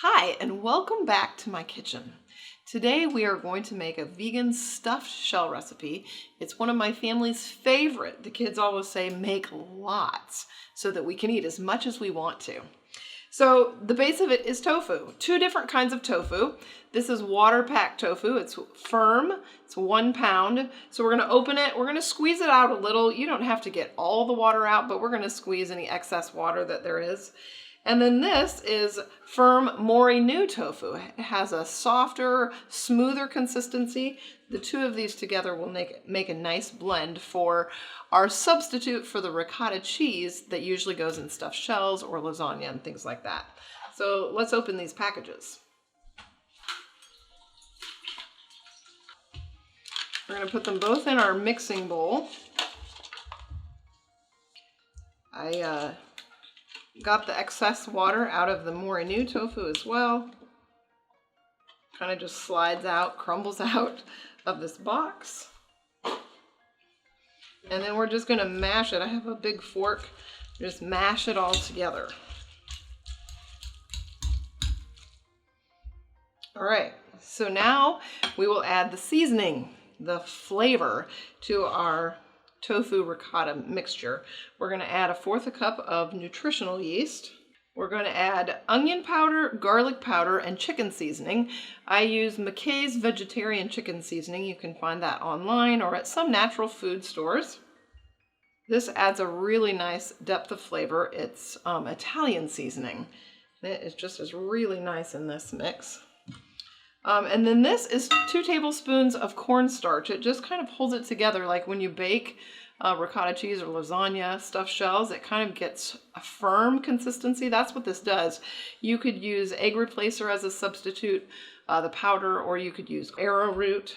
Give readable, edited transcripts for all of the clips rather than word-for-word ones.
Hi, and welcome back to my kitchen. Today we are going to make a vegan stuffed shell recipe. It's one of my family's favorite. The kids always say make lots so that we can eat as much as we want to. So the base of it is tofu, two different kinds of tofu. This is water packed tofu. It's firm, it's 1 pound. So we're gonna open it, we're gonna squeeze it out a little. You don't have to get all the water out, but we're gonna squeeze any excess water that there is. And then this is firm mori new tofu. It has a softer, smoother consistency. The two of these together will make a nice blend for our substitute for the ricotta cheese that usually goes in stuffed shells or lasagna and things like that. So let's open these packages. We're going to put them both in our mixing bowl. I got the excess water out of the mori new tofu as well. Kind of just slides out, crumbles out of this box. And then we're just going to mash it. I have a big fork. Just mash it all together. All right, so now we will add the seasoning, the flavor to our tofu ricotta mixture. We're going to add 1/4 cup of nutritional yeast. We're going to add onion powder, garlic powder, and chicken seasoning. I use McKay's vegetarian chicken seasoning. You can find that online or at some natural food stores. This adds a really nice depth of flavor. It's Italian seasoning. It is really nice in this mix. And then this is 2 tablespoons of cornstarch. It just kind of holds it together, like when you bake ricotta cheese or lasagna, stuffed shells, it kind of gets a firm consistency. That's what this does. You could use egg replacer as a substitute, the powder, or you could use arrowroot.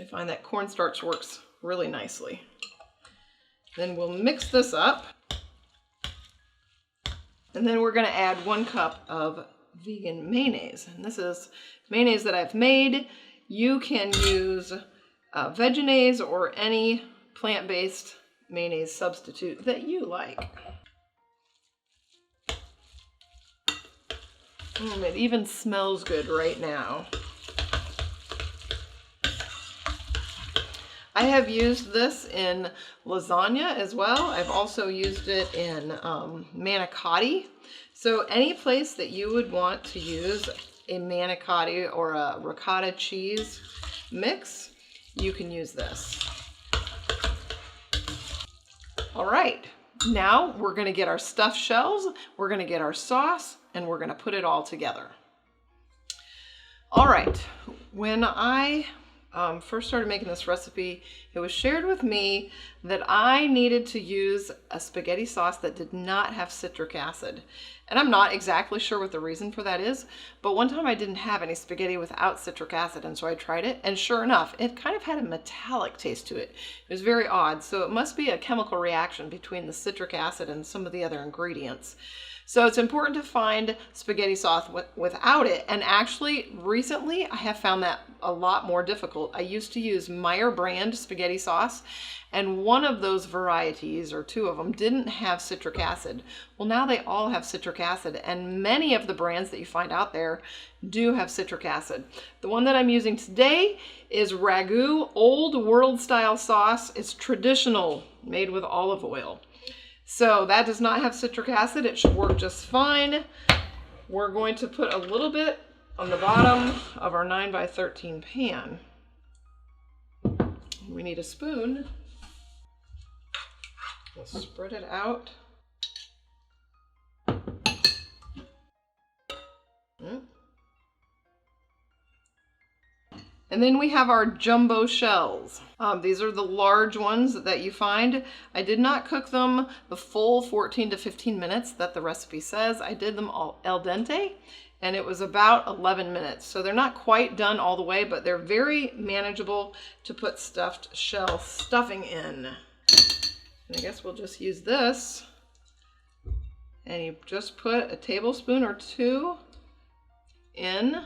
I find that cornstarch works really nicely. Then we'll mix this up. And then we're going to add 1 cup of vegan mayonnaise. And this is mayonnaise that I've made. You can use Vegenaise or any plant-based mayonnaise substitute that you like. It even smells good right now. I have used this in lasagna as well. I've also used it in manicotti. So any place that you would want to use a manicotti or a ricotta cheese mix, you can use this. All right, now we're gonna get our stuffed shells, we're gonna get our sauce, and we're gonna put it all together. All right, when I first started making this recipe, it was shared with me that I needed to use a spaghetti sauce that did not have citric acid. And I'm not exactly sure what the reason for that is, but one time I didn't have any spaghetti without citric acid, and so I tried it, and sure enough, it kind of had a metallic taste to it. It was very odd, so it must be a chemical reaction between the citric acid and some of the other ingredients. So it's important to find spaghetti sauce without it. And actually, recently, I have found that a lot more difficult. I used to use Meyer brand spaghetti sauce, and one of those varieties, or 2 of them, didn't have citric acid. Well, now they all have citric acid, and many of the brands that you find out there do have citric acid. The one that I'm using today is Ragu Old World Style Sauce. It's traditional, made with olive oil. So that does not have citric acid. It should work just fine. We're going to put a little bit on the bottom of our 9x13 pan. We need a spoon. We'll spread it out. And then we have our jumbo shells. These are the large ones that you find. I did not cook them the full 14 to 15 minutes that the recipe says. I did them all al dente, and it was about 11 minutes. So they're not quite done all the way, but they're very manageable to put stuffed shell stuffing in. And I guess we'll just use this. And you just put a tablespoon or 2 in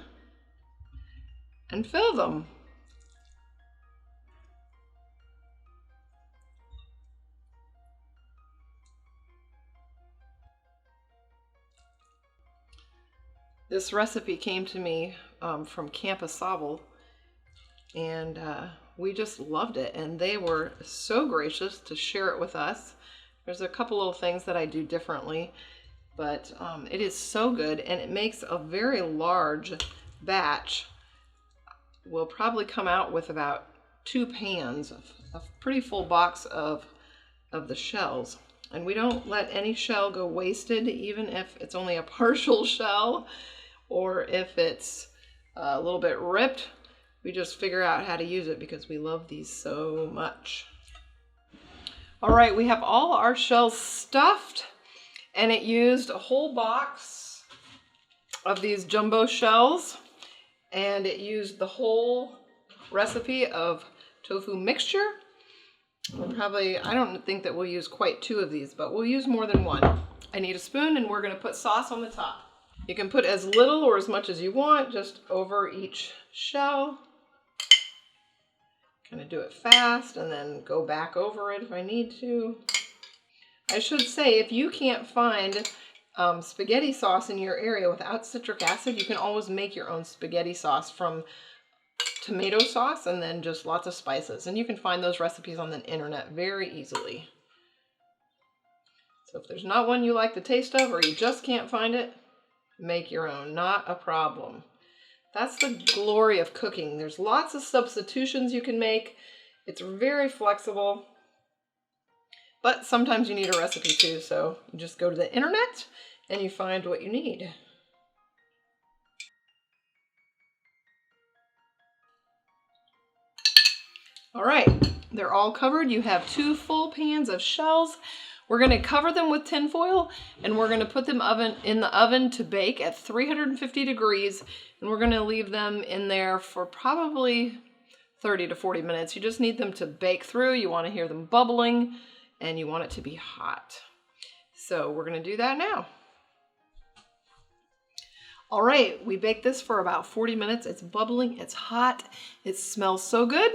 and fill them. This recipe came to me from Camp Asable, and we just loved it, and they were so gracious to share it with us. There's a couple little things that I do differently, but it is so good, and it makes a very large batch. We'll probably come out with about 2 pans, a pretty full box of the shells. And we don't let any shell go wasted, even if it's only a partial shell or if it's a little bit ripped. We just figure out how to use it because we love these so much. All right, we have all our shells stuffed, and it used a whole box of these jumbo shells, and it used the whole recipe of tofu mixture. I don't think that we'll use quite 2 of these, but we'll use more than 1. I need a spoon, and we're gonna put sauce on the top. You can put as little or as much as you want, just over each shell. Kind of do it fast and then go back over it if I need to. I should say, if you can't find spaghetti sauce in your area without citric acid, you can always make your own spaghetti sauce from tomato sauce and then just lots of spices. And you can find those recipes on the internet very easily. So if there's not one you like the taste of, or you just can't find it, make your own, not a problem. That's the glory of cooking. There's lots of substitutions you can make. It's very flexible, but sometimes you need a recipe too. So you just go to the internet and you find what you need. All right, they're all covered. You have 2 full pans of shells. We're gonna cover them with tin foil, and we're gonna put them in the oven to bake at 350 degrees, and we're gonna leave them in there for probably 30 to 40 minutes. You just need them to bake through. You wanna hear them bubbling, and you want it to be hot. So we're gonna do that now. All right, we baked this for about 40 minutes. It's bubbling, it's hot, it smells so good.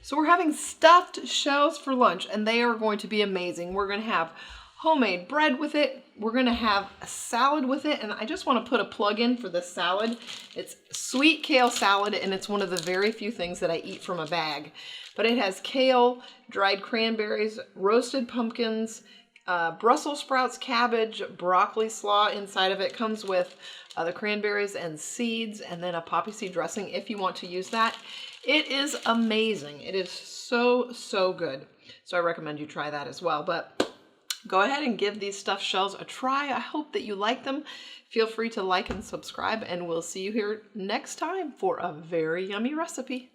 So we're having stuffed shells for lunch, and they are going to be amazing. We're gonna have homemade bread with it. We're gonna have a salad with it, and I just wanna put a plug in for this salad. It's sweet kale salad, and it's one of the very few things that I eat from a bag. But it has kale, dried cranberries, roasted pumpkins, Brussels sprouts, cabbage, broccoli slaw inside of it. Comes with the cranberries and seeds, and then a poppy seed dressing if you want to use that. It is amazing. It is so, so good. So I recommend you try that as well. But go ahead and give these stuffed shells a try. I hope that you like them. Feel free to like and subscribe, and we'll see you here next time for a very yummy recipe.